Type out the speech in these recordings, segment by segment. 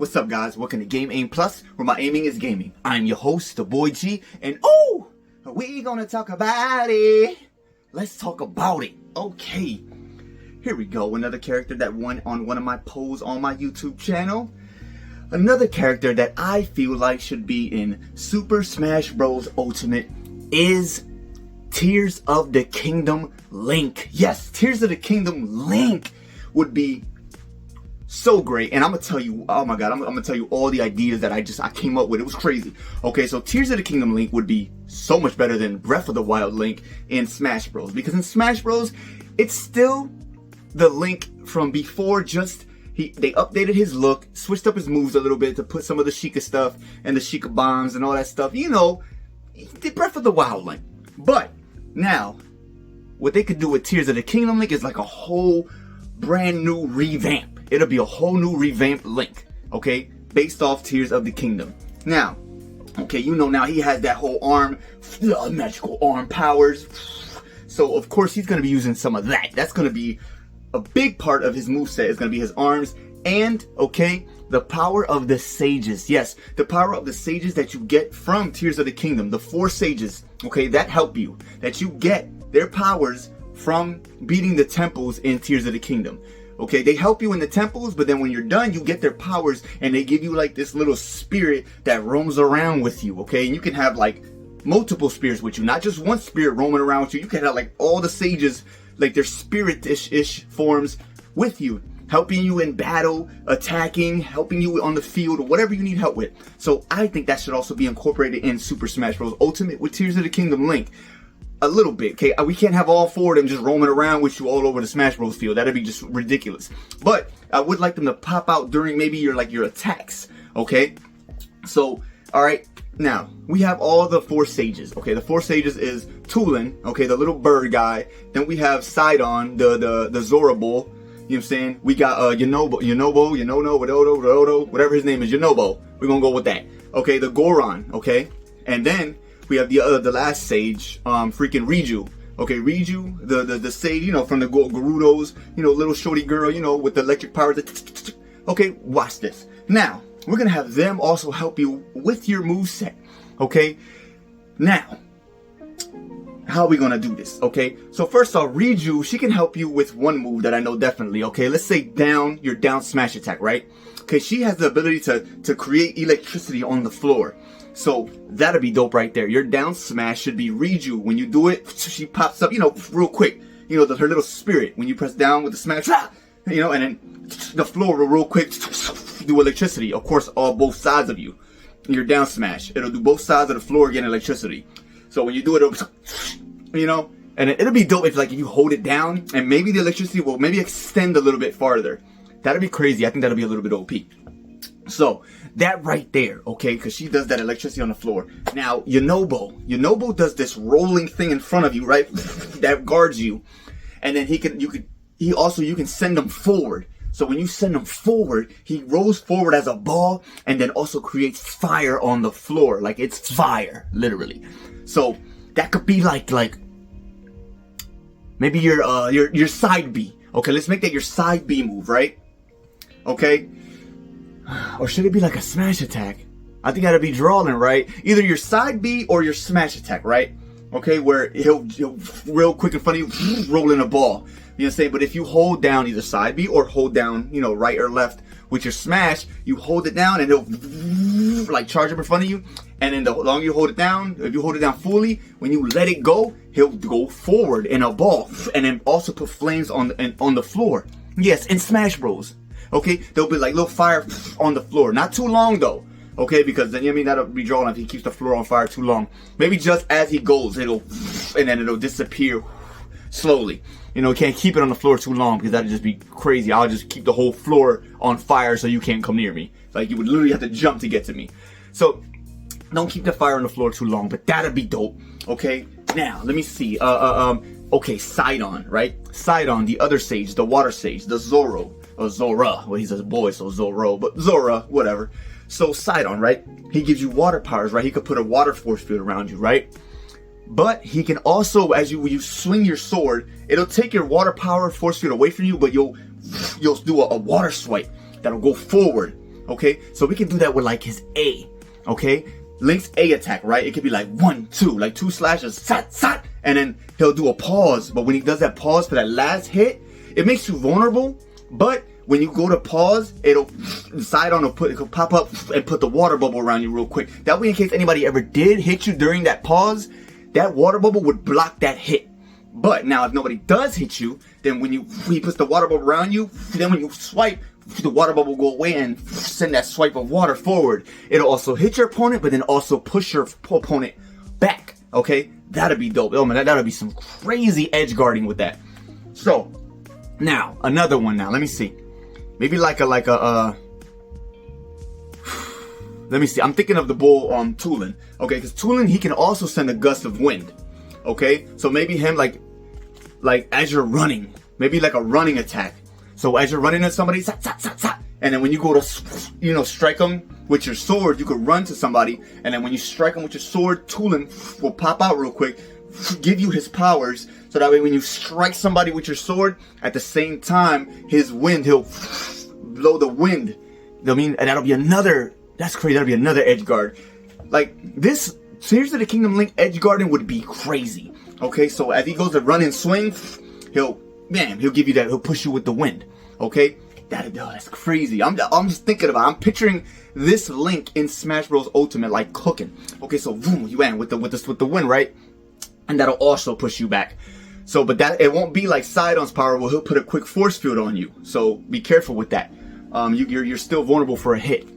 What's up, guys? Welcome to Game Aim Plus, where my aiming is gaming. I'm your host, the boy G, and oh, we gonna talk about it. Let's talk about it. Okay, here we go. Another character that won on one of my polls on my YouTube channel. Another character that I feel like should be in Super Smash Bros. Ultimate is Tears of the Kingdom Link. Yes, Tears of the Kingdom Link would be so great. And I'm gonna tell you, oh my god, I'm gonna tell you all the ideas that I came up with. It was crazy. Okay, so Tears of the Kingdom Link would be so much better than Breath of the Wild Link in Smash Bros. Because in Smash Bros, it's still the Link from before, just they updated his look, switched up his moves a little bit to put some of the Sheikah stuff and the Sheikah bombs and all that stuff. You know, the Breath of the Wild Link. But now, what they could do with Tears of the Kingdom Link is like a whole brand new revamp. It'll be a whole new revamped Link, okay, based off Tears of the Kingdom. Now, okay, you know now he has that whole arm, magical arm powers. So, of course, he's going to be using some of that. That's going to be a big part of his moveset. Is going to be his arms and, okay, the power of the sages. Yes, the power of the sages that you get from Tears of the Kingdom. The 4 sages, okay, that help you. That you get their powers from beating the temples in Tears of the Kingdom. Okay, they help you in the temples, but then when you're done, you get their powers, and they give you like this little spirit that roams around with you, okay? And you can have like multiple spirits with you, not just one spirit roaming around with you. You can have like all the sages, like their spirit-ish forms with you, helping you in battle, attacking, helping you on the field, or whatever you need help with. So I think that should also be incorporated in Super Smash Bros. Ultimate with Tears of the Kingdom Link. A little bit, okay? We can't have all 4 of them just roaming around with you all over the Smash Bros. Field. That'd be just ridiculous. But I would like them to pop out during maybe your attacks, okay? So, alright, now, we have all the 4 sages, okay? The 4 sages is Tulin, okay, the little bird guy. Then we have Sidon, the Zora Bull. You know what I'm saying? We got Yonobo, whatever his name is, Yonobo. We're gonna go with that. Okay, the Goron, okay? And then we have the last sage, freaking Riju. Okay, Riju, the sage, you know, from the Gerudos, you know, little shorty girl, you know, with the electric powers. Okay, watch this. Now, we're gonna have them also help you with your moveset. Okay? Now, how are we gonna do this? Okay, so first off, Riju, she can help you with one move that I know definitely. Okay, let's say your down smash attack, right? Okay, she has the ability to create electricity on the floor. So that'll be dope right there. Your down smash should be Riju. When you do it, she pops up, you know, real quick. You know, her little spirit. When you press down with the smash, you know, and then the floor will real quick do electricity. Of course, both sides of you. Your down smash, it'll do both sides of the floor getting electricity. So when you do it, it'll, you know, and it'll be dope if you hold it down and maybe the electricity will maybe extend a little bit farther. That'll be crazy. I think that'll be a little bit OP. So that right there, okay, because she does that electricity on the floor. Now, Yonobo does this rolling thing in front of you, right? That guards you. And then you can send him forward. So when you send him forward, he rolls forward as a ball and then also creates fire on the floor. Like it's fire, literally. So that could be like maybe your side B. Okay, let's make that your side B move, right? Okay. Or should it be like a smash attack? I think that'd be drawing, right? Either your side B or your smash attack, right? Okay, where he'll real quick and funny roll in a ball. You know what I'm saying? But if you hold down either side B or hold down, you know, right or left with your smash, you hold it down and it'll like charge up in front of you. And then the longer you hold it down, if you hold it down fully, when you let it go, he'll go forward in a ball and then also put flames on the floor. Yes, in Smash Bros. Okay, there'll be like little fire on the floor. Not too long though. Okay, because then, you know what I mean, that'll be drawing if he keeps the floor on fire too long. Maybe just as he goes, and then it'll disappear slowly. You know, can't keep it on the floor too long because that'd just be crazy. I'll just keep the whole floor on fire so you can't come near me. Like you would literally have to jump to get to me. So don't keep the fire on the floor too long, but that'd be dope. Okay, now let me see. Okay, Sidon, right? Sidon, the other sage, the water sage, the Zoro. Or Zora. Well, he's a boy, so Zoro, but Zora, whatever. So Sidon, right? He gives you water powers, right? He could put a water force field around you, right? But he can also, as you swing your sword, it'll take your water power force field away from you, but you'll do a water swipe that'll go forward. Okay, so we can do that with like his A. Okay, Link's A attack, right? It could be like 1, 2, like 2 slashes, sat, sat, and then he'll do a pause. But when he does that pause for that last hit, it makes you vulnerable. But when you go to pause, the sidearm will pop up and put the water bubble around you real quick. That way, in case anybody ever did hit you during that pause, that water bubble would block that hit. But now, if nobody does hit you, then when he puts the water bubble around you, then when you swipe, the water bubble will go away and send that swipe of water forward. It'll also hit your opponent, but then also push your opponent back. Okay, that'd be dope. Oh man, that'd be some crazy edge guarding with that. So now another one. Now let me see. Maybe like a let me see. I'm thinking of the bull Tulin. Okay, because Tulin, he can also send a gust of wind. Okay, so maybe him like as you're running, maybe like a running attack. So as you're running at somebody, zap, zap, zap, zap, and then when you go to, strike them with your sword, you could run to somebody, and then when you strike them with your sword, Tulin will pop out real quick, give you his powers, so that way when you strike somebody with your sword, at the same time, his wind, he'll blow the wind. I mean, and that'll be another, that's crazy, that'll be another edge guard. Like, this Tears of the Kingdom Link edge guarding would be crazy. Okay, so as he goes to run and swing, he'll give you that, he'll push you with the wind. Okay, that's crazy. I'm just thinking about it. I'm picturing this Link in Smash Bros. Ultimate like cooking. Okay, so boom, you end with the wind, right? And that'll also push you back. So, but that it won't be like Sidon's power where he'll put a quick force field on you. So be careful with that. You're still vulnerable for a hit.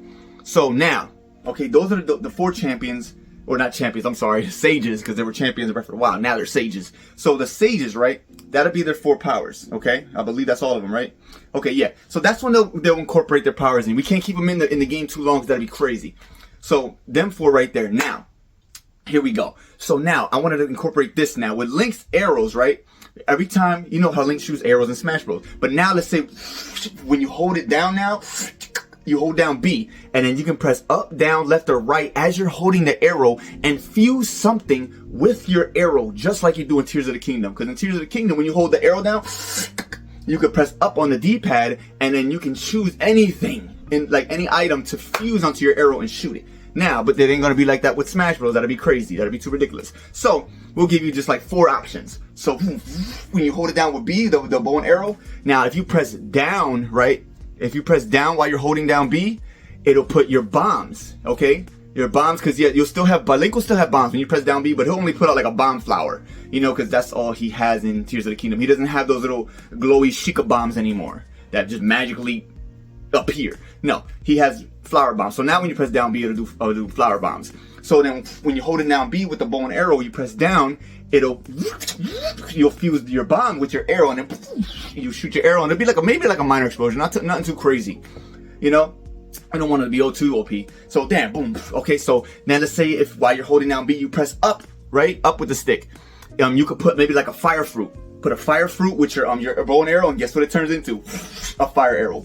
So now, okay, those are the 4 champions. Or not champions, I'm sorry, sages, because they were champions for a while. Now they're sages. So the sages, right? That'll be their 4 powers, okay? I believe that's all of them, right? Okay, yeah. So that's when they'll incorporate their powers in. We can't keep them in the game too long because that'd be crazy. So them 4 right there. Now, here we go. So now I wanted to incorporate this now with Link's arrows, right? Every time, you know how Link shoots arrows in Smash Bros. But now let's say when you hold it down now, you hold down B, and then you can press up, down, left, or right as you're holding the arrow and fuse something with your arrow, just like you do in Tears of the Kingdom. Because in Tears of the Kingdom, when you hold the arrow down, you can press up on the D-pad, and then you can choose anything, like any item, to fuse onto your arrow and shoot it. Now, but it ain't gonna be like that with Smash Bros. That'd be crazy. That'd be too ridiculous. So we'll give you just like 4 options. So when you hold it down with B, the bow and arrow. Now, if you press down, right? If you press down while you're holding down B, it'll put your bombs, okay? Your bombs, because yeah, Link will still have bombs when you press down B, but he'll only put out like a bomb flower, because that's all he has in Tears of the Kingdom. He doesn't have those little glowy Sheikah bombs anymore that just magically appear. No, he has flower bombs. So now when you press down B, it'll do flower bombs. So then when you're holding down B with the bow and arrow, you press down, you'll fuse your bomb with your arrow, and then you shoot your arrow, and it'll be like maybe like a minor explosion, nothing too crazy, I don't want it to be too OP. So damn, boom. Okay, so now let's say if while you're holding down B, you press up, right, up with the stick. You could put maybe like a fire fruit. Put a fire fruit with your bow and arrow, and guess what it turns into? A fire arrow.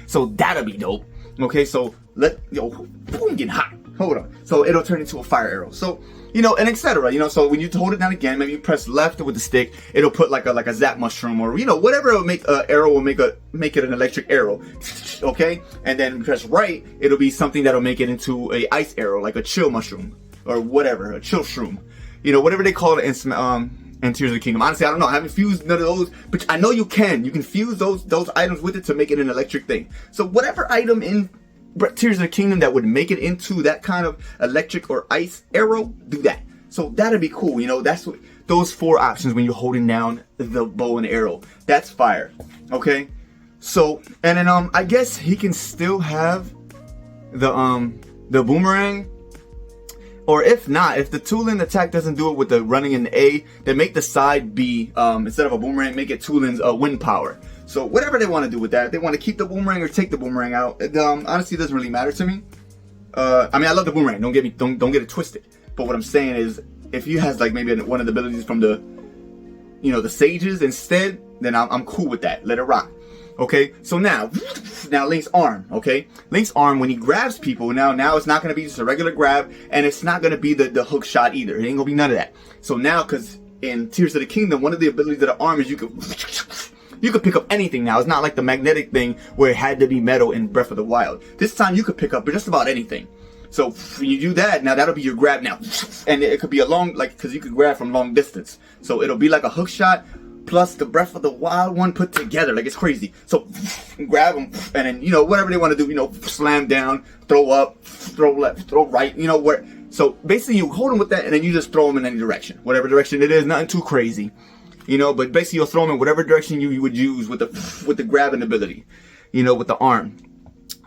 So that'll be dope. Okay, so boom, getting hot. Hold on. So it'll turn into a fire arrow. So, and etc. So when you hold it down again, maybe you press left with the stick, it'll put like a zap mushroom, or whatever it'll make arrow will make it an electric arrow. Okay? And then press right, it'll be something that'll make it into a ice arrow, like a chill mushroom or whatever, a chill shroom. Whatever they call it in Tears of the Kingdom. Honestly, I don't know. I haven't fused none of those, but I know you can fuse those items with it to make it an electric thing. So whatever item in Tears of the Kingdom that would make it into that kind of electric or ice arrow, do that. So that'd be cool. That's what those 4 options when you're holding down the bow and arrow. That's fire. Okay. So, and then I guess he can still have the boomerang. Or if not, if the Tulin attack doesn't do it with the running in the A, then make the side B, instead of a boomerang, make it Tulin's wind power. So whatever they want to do with that, if they want to keep the boomerang or take the boomerang out, it honestly doesn't really matter to me. I mean, I love the boomerang. Don't get it twisted. But what I'm saying is, if he has like maybe one of the abilities from the sages instead, then I'm cool with that. Let it rock. Okay, so now Link's arm, okay? Link's arm, when he grabs people, now it's not going to be just a regular grab, and it's not going to be the hook shot either. It ain't going to be none of that. So now, because in Tears of the Kingdom, one of the abilities of the arm is you can You could pick up anything now. It's not like the magnetic thing where it had to be metal in Breath of the Wild. This time you could pick up just about anything. So when you do that, now that'll be your grab now. And it could be a long, like, because you could grab from long distance. So it'll be like a hook shot plus the Breath of the Wild one put together. Like, it's crazy. So grab them and then, you know, whatever they want to do, you know, slam down, throw up, throw left, throw right, you know, where. So basically you hold them with that and then you just throw them in any direction. Whatever direction it is, nothing too crazy. You know, but basically you'll throw them in whatever direction you would use with the grabbing ability. You know, with the arm.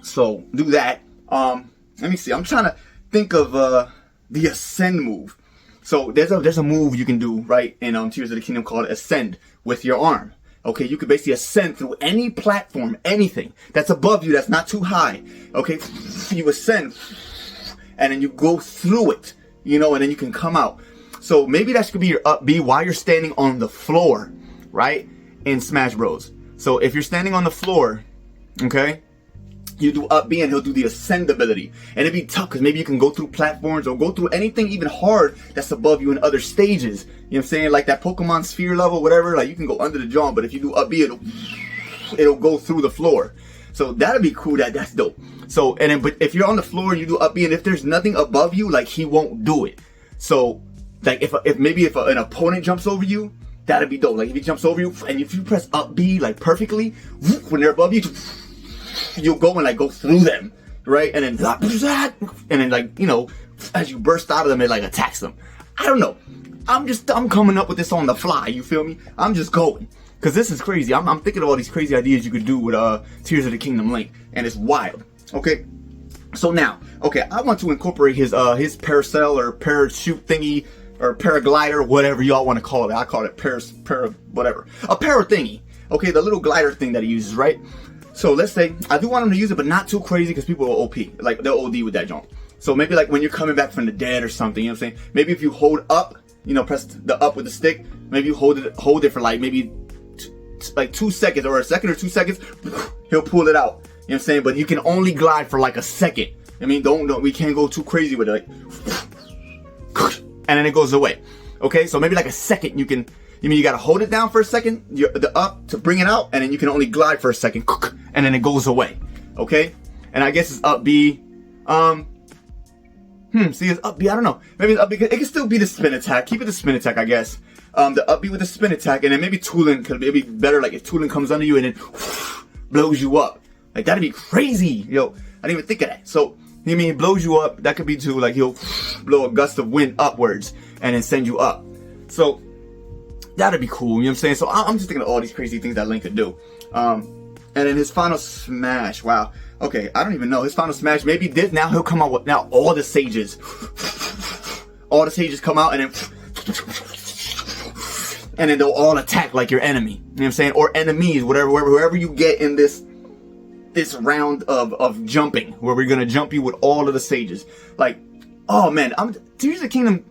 So do that. Let me see. I'm trying to think of the Ascend move. So there's a move you can do, right, in Tears of the Kingdom called Ascend with your arm. Okay, you could basically ascend through any platform, anything that's above you that's not too high. Okay, you ascend, and then you go through it, you know, and then you can come out. So maybe that could be your up B while you're standing on the floor, right, in Smash Bros. So if you're standing on the floor, okay, you do up B and he'll do the ascend ability. And it'd be tough because maybe you can go through platforms or go through anything even hard that's above you in other stages. You know what I'm saying? Like that Pokemon sphere level, whatever, like you can go under the jaw, but if you do up B, it'll go through the floor. So that'd be cool. That's dope. So, and then, but if you're on the floor and you do up B and if there's nothing above you, like he won't do it. So, like if an opponent jumps over you, that'd be dope. Like if he jumps over you and if you press up B like perfectly, when they're above you, you'll go and like go through them, right? And then like, you know, as you burst out of them, it like attacks them. I don't know. I'm coming up with this on the fly. You feel me? I'm just going because this is crazy. I'm thinking of all these crazy ideas you could do with Tears of the Kingdom Link, and it's wild. Okay. So now, okay, I want to incorporate his parasail or parachute thingy or paraglider, whatever y'all want to call it. I call it whatever. A para thingy. Okay, the little glider thing that he uses, right? So let's say I do want him to use it, but not too crazy because people are OP. Like they'll OD with that jump. So maybe like when you're coming back from the dead or something, you know what I'm saying? Maybe if you hold up, you know, press the up with the stick, maybe you hold it for like maybe like 2 seconds or a second or 2 seconds, he'll pull it out. You know what I'm saying? But you can only glide for like a second. I mean, we can't go too crazy with it. Like, and then it goes away. Okay, so maybe like a second you gotta hold it down for a second, the up to bring it out, and then you can only glide for a second, and then it goes away. Okay? And I guess it's up B. See, it's up B, I don't know. Maybe it's up B, it can still be the spin attack. Keep it the spin attack, I guess. The up B with the spin attack, and then maybe Tulin could be better, like if Tulin comes under you and then blows you up. Like, that'd be crazy. Yo, I didn't even think of that. So, I mean, he blows you up, that could be too, like he'll blow a gust of wind upwards and then send you up. So, that'd be cool, you know what I'm saying? So I'm just thinking of all these crazy things that Link could do. And then his final smash, wow. Okay, I don't even know. His final smash, maybe this, now he'll come out with, now all the sages. All the sages come out and then they'll all attack like your enemy. You know what I'm saying? Or enemies, whoever you get in this round of jumping, where we're gonna jump you with all of the sages. Like, oh man, Tears of the Kingdom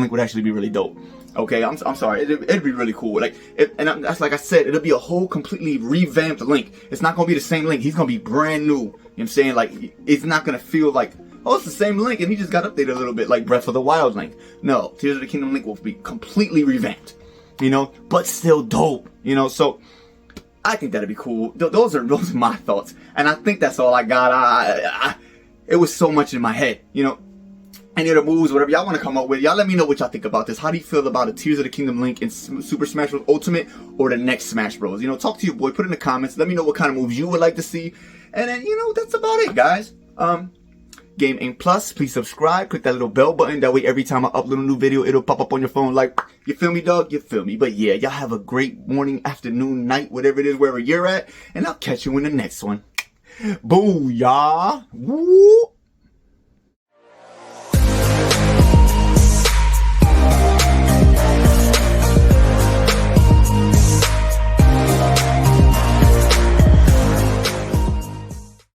Link would actually be really dope. Okay, I'm sorry. It'd be really cool. Like, that's like I said, it'll be a whole completely revamped Link. It's not gonna be the same Link. He's gonna be brand new. You know what I'm saying? Like, it's not gonna feel like, oh, it's the same Link and he just got updated a little bit like Breath of the Wild Link. No, Tears of the Kingdom Link will be completely revamped. You know, but still dope. You know, so I think that'd be cool. Those are my thoughts, and I think that's all I got. It was so much in my head. You know. Any other moves, whatever y'all want to come up with, y'all let me know what y'all think about this. How do you feel about a Tears of the Kingdom Link in Super Smash Bros. Ultimate or the next Smash Bros? You know, talk to your boy, put it in the comments. Let me know what kind of moves you would like to see. And then, you know, that's about it, guys. Game Aim Plus, please subscribe. Click that little bell button. That way, every time I upload a new video, it'll pop up on your phone like, you feel me, dog? You feel me? But yeah, y'all have a great morning, afternoon, night, whatever it is, wherever you're at. And I'll catch you in the next one. Booyah! Woo!